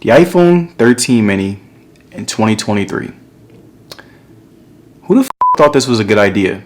The iPhone 13 mini in 2023. Who the thought this was a good idea?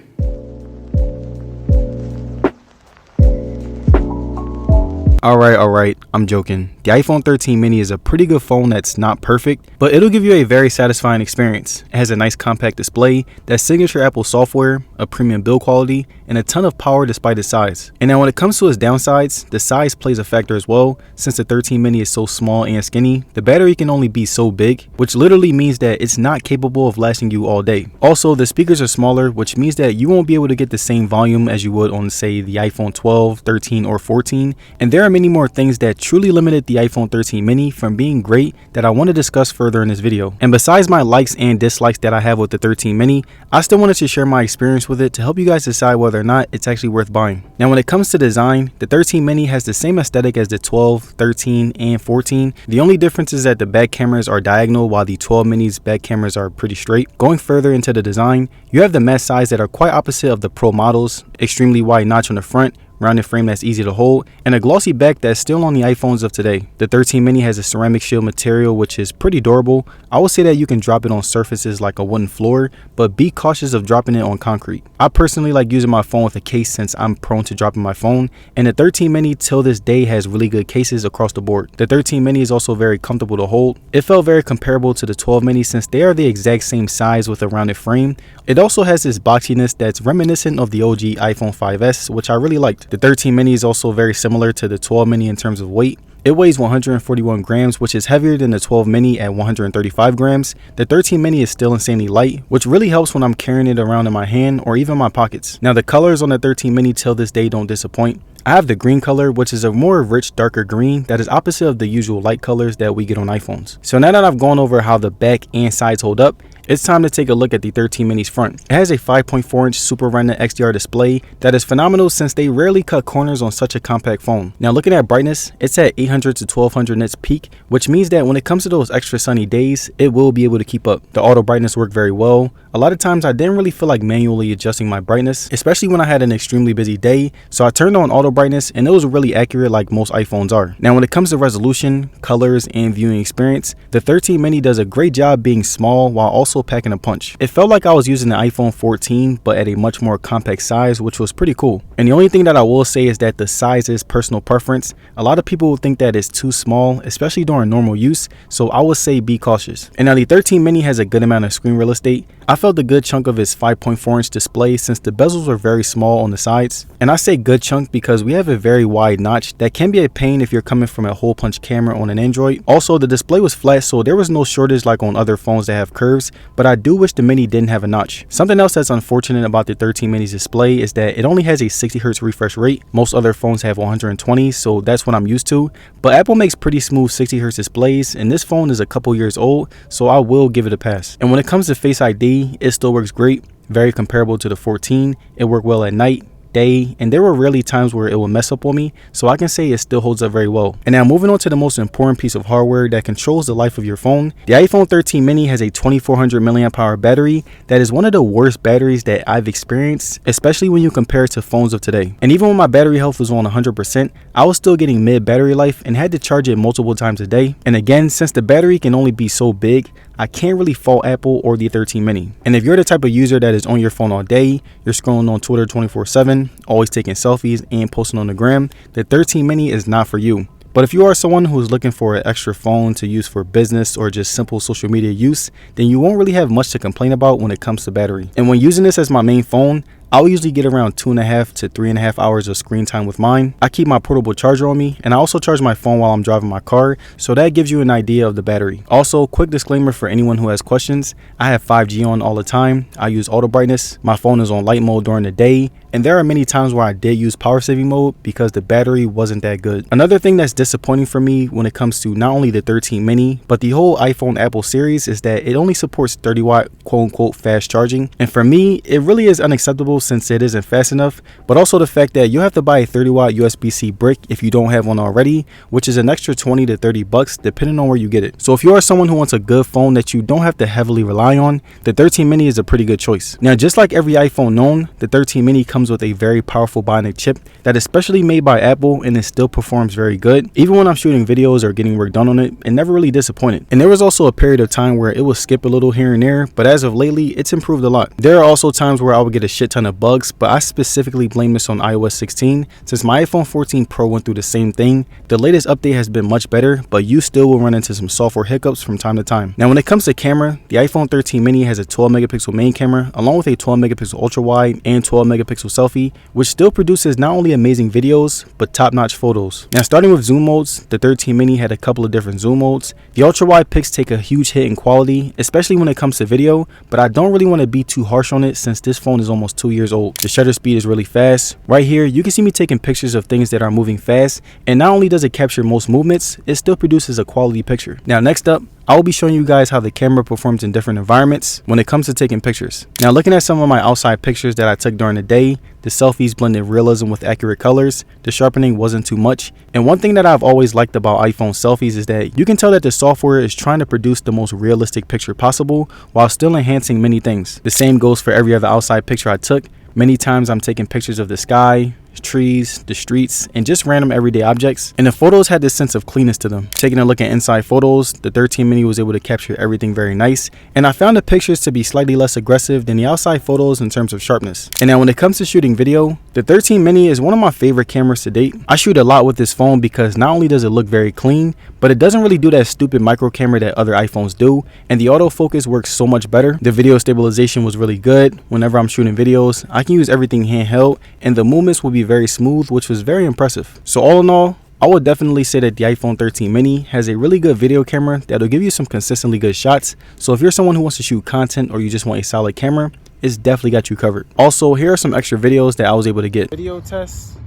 Alright, I'm joking. The iPhone 13 mini is a pretty good phone that's not perfect, but it'll give you a very satisfying experience. It has a nice compact display, that signature Apple software, a premium build quality, and a ton of power despite its size. And now when it comes to its downsides, the size plays a factor as well. Since the 13 mini is so small and skinny, the battery can only be so big, which literally means that it's not capable of lasting you all day. Also, the speakers are smaller, which means that you won't be able to get the same volume as you would on, say, the iPhone 12, 13, or 14, and there are many more things that truly limited the iPhone 13 mini from being great that I want to discuss further in this video. And besides my likes and dislikes that I have with the 13 mini, I still wanted to share my experience with it to help you guys decide whether or not it's actually worth buying. Now when it comes to design, the 13 mini has the same aesthetic as the 12, 13, and 14. The only difference is that the back cameras are diagonal while the 12 mini's back cameras are pretty straight. Going further into the design, you have the mesh sides that are quite opposite of the Pro models, extremely wide notch on the front, rounded frame that's easy to hold, and a glossy back that's still on the iPhones of today. The 13 mini has a ceramic shield material which is pretty durable. I would say that you can drop it on surfaces like a wooden floor, but be cautious of dropping it on concrete. I personally like using my phone with a case since I'm prone to dropping my phone, and the 13 mini till this day has really good cases across the board. The 13 mini is also very comfortable to hold. It felt very comparable to the 12 mini since they are the exact same size with a rounded frame. It also has this boxiness that's reminiscent of the OG iPhone 5S, which I really liked. The 13 mini is also very similar to the 12 mini in terms of weight. It weighs 141 grams, which is heavier than the 12 mini at 135 grams. The 13 mini is still insanely light, which really helps when I'm carrying it around in my hand or even my pockets. Now the colors on the 13 mini till this day don't disappoint. I have the green color, which is a more rich, darker green that is opposite of the usual light colors that we get on iPhones. So now that I've gone over how the back and sides hold up, it's time to take a look at the 13 mini's front. It has a 5.4-inch Super Retina XDR display that is phenomenal since they rarely cut corners on such a compact phone. Now looking at brightness, it's at 800 to 1200 nits peak, which means that when it comes to those extra sunny days, it will be able to keep up. The auto brightness worked very well. A lot of times I didn't really feel like manually adjusting my brightness, especially when I had an extremely busy day, so I turned on auto brightness and it was really accurate like most iPhones are. Now when it comes to resolution, colors, and viewing experience, the 13 mini does a great job being small while also packing a punch. It felt like I was using the iPhone 14 but at a much more compact size, which was pretty cool. And the only thing that I will say is that the size is personal preference. A lot of people will think that it's too small, especially during normal use, so I would say be cautious. And now the 13 mini has a good amount of screen real estate. I felt a good chunk of its 5.4-inch display since the bezels were very small on the sides. And I say good chunk because we have a very wide notch that can be a pain if you're coming from a hole punch camera on an Android. Also, the display was flat, so there was no shortage like on other phones that have curves, but I do wish the mini didn't have a notch. Something else that's unfortunate about the 13 mini's display is that it only has a 60 Hz refresh rate. Most other phones have 120, so that's what I'm used to. But Apple makes pretty smooth 60 Hz displays, and this phone is a couple years old, so I will give it a pass. And when it comes to Face ID, it still works great, very comparable to the 14. It worked well at night, day, and there were rarely times where it would mess up on me, so I can say it still holds up very well. And now moving on to the most important piece of hardware that controls the life of your phone, the iPhone 13 mini has a 2400 mAh battery that is one of the worst batteries that I've experienced, especially when you compare it to phones of today. And even when my battery health was on 100%, I was still getting mid battery life and had to charge it multiple times a day. And again, since the battery can only be so big, I can't really fault Apple or the 13 mini. And if you're the type of user that is on your phone all day, you're scrolling on Twitter 24/7, always taking selfies and posting on the gram, the 13 mini is not for you. But if you are someone who is looking for an extra phone to use for business or just simple social media use, then you won't really have much to complain about when it comes to battery. And when using this as my main phone, I'll usually get around 2.5 to 3.5 hours of screen time with mine. I keep my portable charger on me, and I also charge my phone while I'm driving my car, so that gives you an idea of the battery. Also, quick disclaimer for anyone who has questions, I have 5G on all the time. I use auto brightness. My phone is on light mode during the day, and there are many times where I did use power saving mode because the battery wasn't that good. Another thing that's disappointing for me when it comes to not only the 13 mini, but the whole iPhone Apple series is that it only supports 30 watt quote unquote fast charging. And for me, it really is unacceptable since it isn't fast enough, but also the fact that you have to buy a 30 watt USB-C brick if you don't have one already, which is an extra 20 to 30 bucks depending on where you get it. So if you are someone who wants a good phone that you don't have to heavily rely on, the 13 mini is a pretty good choice. Now, just like every iPhone known, the 13 mini comes comes with a very powerful bionic chip that is specially made by Apple, and it still performs very good. Even when I'm shooting videos or getting work done on it, it never really disappointed. And there was also a period of time where it would skip a little here and there, but as of lately, it's improved a lot. There are also times where I would get a shit ton of bugs, but I specifically blame this on iOS 16. Since my iPhone 14 Pro went through the same thing, the latest update has been much better, but you still will run into some software hiccups from time to time. Now when it comes to camera, the iPhone 13 mini has a 12 megapixel main camera along with a 12 megapixel ultra wide and 12 megapixel selfie, which still produces not only amazing videos but top-notch photos. Now starting with zoom modes, the 13 mini had a couple of different zoom modes. The ultra wide pics take a huge hit in quality, especially when it comes to video, but I don't really want to be too harsh on it since this phone is almost 2 years old. The shutter speed is really fast. Right here you can see me taking pictures of things that are moving fast, and not only does it capture most movements, it still produces a quality picture. Now next up, I will be showing you guys how the camera performs in different environments when it comes to taking pictures. Now looking at some of my outside pictures that I took during the day, the selfies blended realism with accurate colors, the sharpening wasn't too much, and one thing that I've always liked about iPhone selfies is that you can tell that the software is trying to produce the most realistic picture possible while still enhancing many things. The same goes for every other outside picture I took. Many times I'm taking pictures of the sky, trees, the streets, and just random everyday objects, and the photos had this sense of cleanness to them. Taking a look at inside photos, the 13 mini was able to capture everything very nice, and I found the pictures to be slightly less aggressive than the outside photos in terms of sharpness. And now when it comes to shooting video, the 13 mini is one of my favorite cameras to date. I shoot a lot with this phone because not only does it look very clean, but it doesn't really do that stupid micro camera that other iPhones do, and the autofocus works so much better. The video stabilization was really good. Whenever I'm shooting videos, I can use everything handheld, and the movements will be very smooth, which was very impressive. So all in all, I would definitely say that the iPhone 13 mini has a really good video camera that'll give you some consistently good shots. So if you're someone who wants to shoot content or you just want a solid camera, it's definitely got you covered. Also, here are some extra videos that I was able to get. Video tests.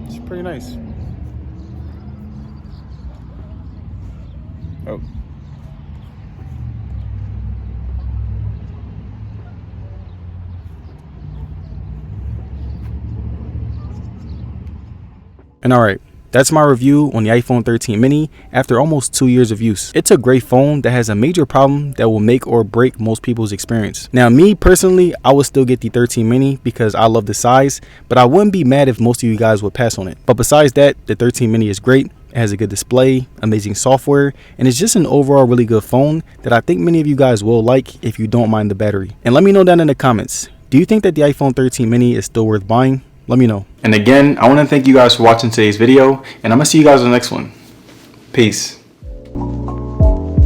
It's pretty nice. Oh. And alright, that's my review on the iPhone 13 mini after almost 2 years of use. It's a great phone that has a major problem that will make or break most people's experience. Now me personally, I would still get the 13 mini because I love the size, but I wouldn't be mad if most of you guys would pass on it. But besides that, the 13 mini is great. It has a good display, amazing software, and it's just an overall really good phone that I think many of you guys will like if you don't mind the battery. And let me know down in the comments, do you think that the iPhone 13 mini is still worth buying? Let me know. And again, I want to thank you guys for watching today's video, and I'm going to see you guys in the next one. Peace.